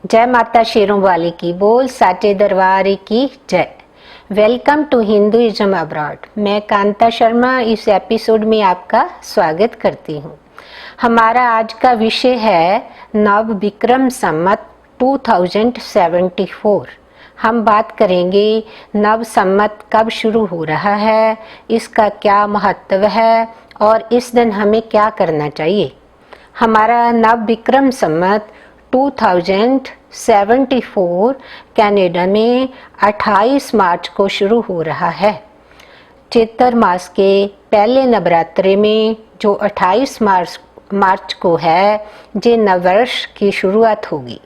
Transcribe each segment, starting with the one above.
जय माता शेरों वाली की बोल, साचे दरबार की जय। Welcome to Hinduism abroad. मैं कांता शर्मा इस एपिसोड में आपका स्वागत करती हूँ। हमारा आज का विषय है नव विक्रम संवत 2074। हम बात करेंगे नव संवत कब शुरू हो रहा है, इसका क्या महत्व है और इस दिन हमें क्या करना चाहिए। हमारा नव विक्रम संवत 2074 कनाडा में 28 मार्च को शुरू हो रहा है। चैत्र मास के पहले नवरात्रे में जो 28 मार्च को है, ये नववर्ष की शुरुआत होगी।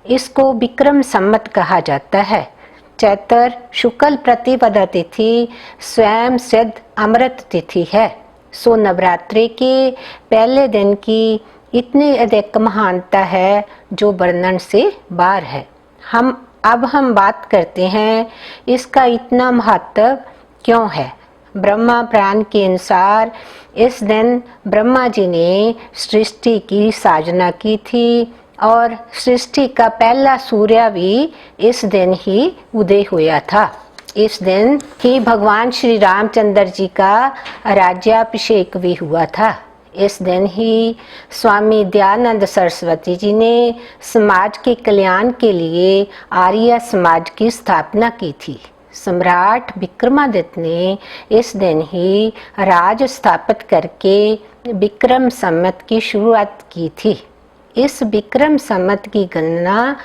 इसको विक्रम संवत कहा जाता है। चैत्र शुक्ल प्रतिपदा तिथि स्वयं सिद्ध अमृत तिथि है। सो नवरात्रि के पहले दिन की इतनी अधिक महानता है जो वर्णन से बाहर है। हम बात करते हैं इसका इतना महत्व क्यों है। ब्रह्मा पुराण के अनुसार इस दिन ब्रह्मा जी ने सृष्टि की साजना की थी और सृष्टि का पहला सूर्य भी इस दिन ही उदय हुआ था। इस दिन ही भगवान श्री रामचंद्र जी का राज्याभिषेक भी हुआ था। इस दिन ही स्वामी दयानंद सरस्वती जी ने समाज के कल्याण के लिए आर्य समाज की स्थापना की थी। सम्राट विक्रमादित्य ने इस दिन ही राज स्थापित करके विक्रम संवत की शुरुआत की थी। इस विक्रम संवत की गणना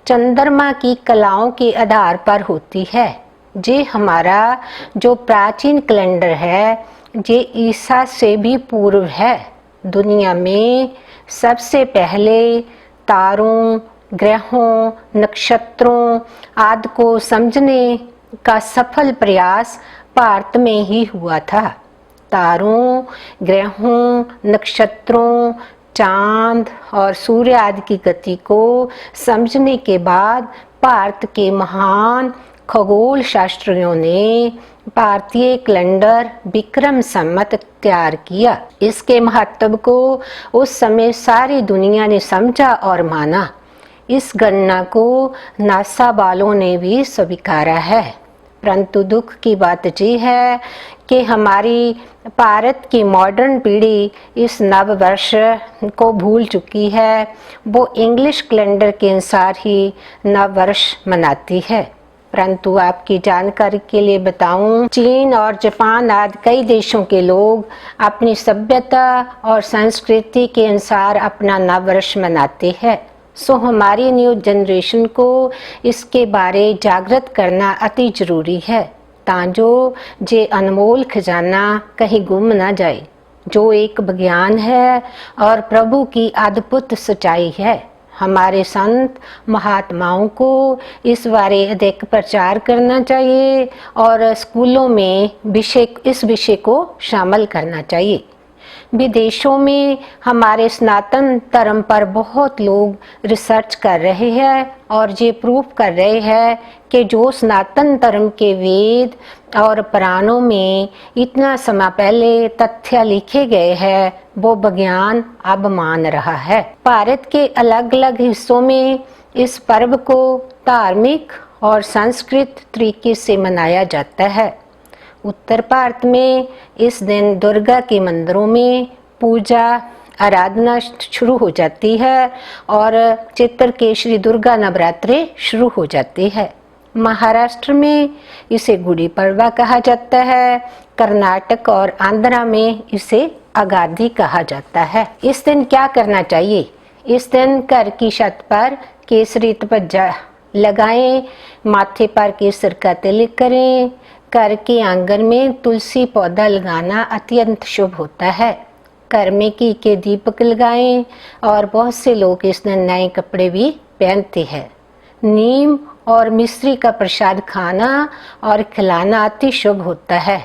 चंद्रमा की कलाओं के आधार पर होती है। ये हमारा जो प्राचीन कैलेंडर है, ये ईसा से भी पूर्व है। दुनिया में सबसे पहले तारों, ग्रहों, नक्षत्रों आदि को समझने का सफल प्रयास भारत में ही हुआ था। तारों, ग्रहों, नक्षत्रों, चांद और सूर्य आदि की गति को समझने के बाद भारत के महान खगोल शास्त्रियों ने भारतीय कैलेंडर विक्रम संवत तैयार किया। इसके महत्व को उस समय सारी दुनिया ने समझा और माना। इस गणना को नासा वालों ने भी स्वीकारा है। परंतु दुख की बात ये है कि हमारी भारत की मॉडर्न पीढ़ी इस नव वर्ष को भूल चुकी है। वो इंग्लिश कैलेंडर के अनुसार ही नव वर्ष मनाती है। परंतु आपकी जानकारी के लिए बताऊं, चीन और जापान आदि कई देशों के लोग अपनी सभ्यता और संस्कृति के अनुसार अपना नववर्ष मनाते हैं। सो हमारी न्यू जनरेशन को इसके बारे जागृत करना अति जरूरी है, ताजो जे अनमोल खजाना कहीं गुम ना जाए, जो एक विज्ञान है और प्रभु की अद्भुत सच्चाई है। हमारे संत महात्माओं को इस बारे अधिक प्रचार करना चाहिए और स्कूलों में इस विषय को शामिल करना चाहिए। विदेशों में हमारे सनातन धर्म पर बहुत लोग रिसर्च कर रहे हैं और ये प्रूफ कर रहे हैं कि जो सनातन धर्म के वेद और पुराणों में इतना समय पहले तथ्य लिखे गए हैं, वो विज्ञान अब मान रहा है। भारत के अलग अलग हिस्सों में इस पर्व को धार्मिक और सांस्कृतिक तरीके से मनाया जाता है। उत्तर भारत में इस दिन दुर्गा के मंदिरों में पूजा आराधना शुरू हो जाती है और चैत्र के श्री दुर्गा नवरात्रि शुरू हो जाती है। महाराष्ट्र में इसे गुड़ी पड़वा कहा जाता है। कर्नाटक और आंध्रा में इसे अगादि कहा जाता है। इस दिन क्या करना चाहिए? इस दिन घर की छत पर केसरी ध्वजा लगाएं, माथे पर केसर का तिलक करें। घर के आंगन में तुलसी पौधा लगाना अत्यंत शुभ होता है। घर में घी के दीपक लगाएं और बहुत से लोग इस दिन नए कपड़े भी पहनते हैं। नीम और मिश्री का प्रसाद खाना और खिलाना अति शुभ होता है।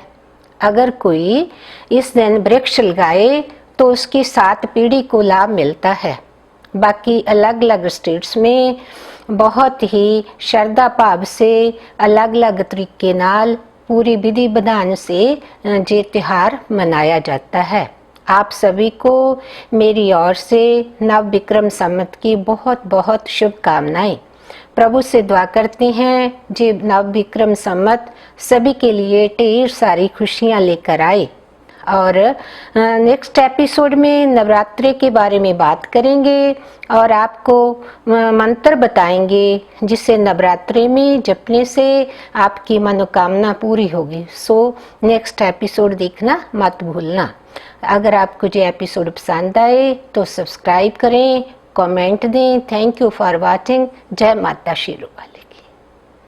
अगर कोई इस दिन वृक्ष लगाए तो उसकी 7 पीढ़ी को लाभ मिलता है। बाकी अलग अलग स्टेट्स में बहुत ही श्रद्धा भाव से अलग अलग तरीके नाल पूरी विधि विधान से ये त्योहार मनाया जाता है। आप सभी को मेरी ओर से नव विक्रम संवत की बहुत बहुत शुभकामनाएं। प्रभु से दुआ करते हैं जी नव विक्रम संवत सभी के लिए ढेर सारी खुशियां लेकर आए। और नेक्स्ट एपिसोड में नवरात्रि के बारे में बात करेंगे और आपको मंत्र बताएंगे जिसे नवरात्रि में जपने से आपकी मनोकामना पूरी होगी। सो नेक्स्ट एपिसोड देखना मत भूलना। अगर आपको ये एपिसोड पसंद आए तो सब्सक्राइब करें, कमेंट दें। Thank you for watching. जय माता शेरोवाली।